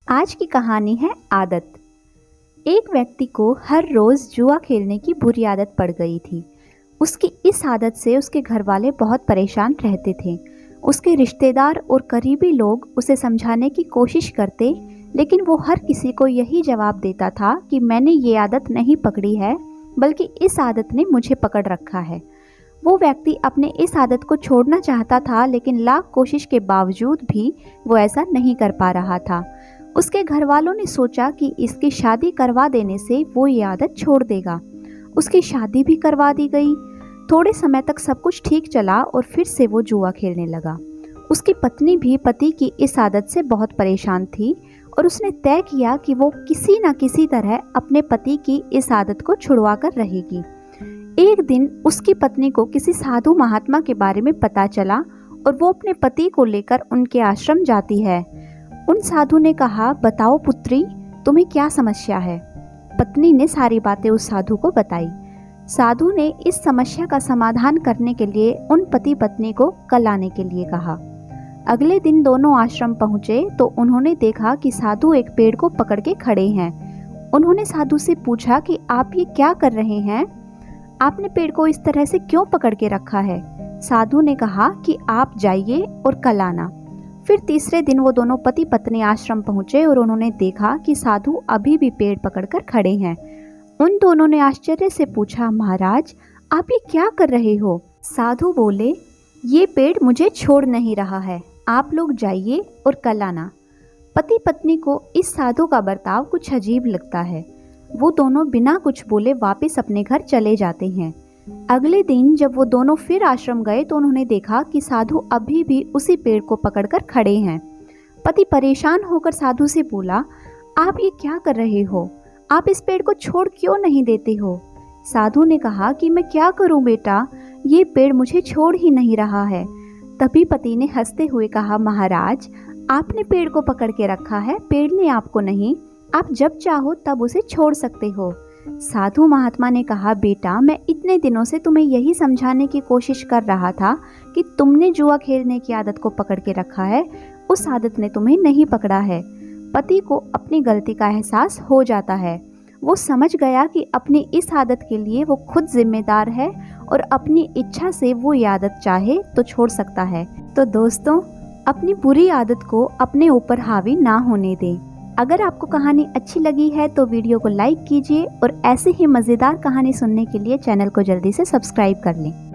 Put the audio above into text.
आज की कहानी है आदत। एक व्यक्ति को हर रोज़ जुआ खेलने की बुरी आदत पड़ गई थी। उसकी इस आदत से उसके घर वाले बहुत परेशान रहते थे। उसके रिश्तेदार और करीबी लोग उसे समझाने की कोशिश करते, लेकिन वो हर किसी को यही जवाब देता था कि मैंने ये आदत नहीं पकड़ी है, बल्कि इस आदत ने मुझे पकड़ रखा है। वो व्यक्ति अपने इस आदत को छोड़ना चाहता था, लेकिन लाख कोशिश के बावजूद भी वो ऐसा नहीं कर पा रहा था। उसके घर वालों ने सोचा कि इसकी शादी करवा देने से वो ये आदत छोड़ देगा। उसकी शादी भी करवा दी गई। थोड़े समय तक सब कुछ ठीक चला और फिर से वो जुआ खेलने लगा। उसकी पत्नी भी पति की इस आदत से बहुत परेशान थी और उसने तय किया कि वो किसी न किसी तरह अपने पति की इस आदत को छुड़वा कर रहेगी। एक दिन उसकी पत्नी को किसी साधु महात्मा के बारे में पता चला और वो अपने पति को लेकर उनके आश्रम जाती है। उन साधु ने कहा, बताओ पुत्री, तुम्हें क्या समस्या है। पत्नी ने सारी बातें उस साधु को बताई। साधु ने इस समस्या का समाधान करने के लिए उन पति पत्नी को कल आने के लिए कहा। अगले दिन दोनों आश्रम पहुंचे तो उन्होंने देखा कि साधु एक पेड़ को पकड़ के खड़े हैं। उन्होंने साधु से पूछा कि आप ये क्या कर रहे हैं, आपने पेड़ को इस तरह से क्यों पकड़ के रखा है। साधु ने कहा कि आप जाइए और कल आना। फिर तीसरे दिन वो दोनों पति पत्नी आश्रम पहुंचे और उन्होंने देखा कि साधु अभी भी पेड़ पकड़कर खड़े हैं। उन दोनों ने आश्चर्य से पूछा, महाराज आप ये क्या कर रहे हो। साधु बोले, ये पेड़ मुझे छोड़ नहीं रहा है, आप लोग जाइए और कल आना। पति पत्नी को इस साधु का बर्ताव कुछ अजीब लगता है। वो दोनों बिना कुछ बोले वापस अपने घर चले जाते हैं। अगले दिन जब वो दोनों फिर आश्रम गए तो उन्होंने देखा कि साधु अभी भी उसी पेड़ को पकड़कर खड़े हैं। पति परेशान होकर साधु से बोला, आप ये क्या कर रहे हो, आप इस पेड़ को छोड़ क्यों नहीं देते हो। साधु ने कहा कि मैं क्या करूं बेटा, ये पेड़ मुझे छोड़ ही नहीं रहा है। तभी पति ने हंसते हुए कहा, महाराज आपने पेड़ को पकड़ के रखा है, पेड़ ने आपको नहीं, आप जब चाहो तब उसे छोड़ सकते हो। साधु महात्मा ने कहा, बेटा मैं इतने दिनों से तुम्हें यही समझाने की कोशिश कर रहा था कि तुमने जुआ खेलने की आदत को पकड़ के रखा है, उस आदत ने तुम्हें नहीं पकड़ा है। पति को अपनी गलती का एहसास हो जाता है। वो समझ गया कि अपनी इस आदत के लिए वो खुद जिम्मेदार है और अपनी इच्छा से वो ये आदत चाहे तो छोड़ सकता है। तो दोस्तों, अपनी बुरी आदत को अपने ऊपर हावी ना होने दें। अगर आपको कहानी अच्छी लगी है तो वीडियो को लाइक कीजिए और ऐसे ही मज़ेदार कहानी सुनने के लिए चैनल को जल्दी से सब्सक्राइब कर लें।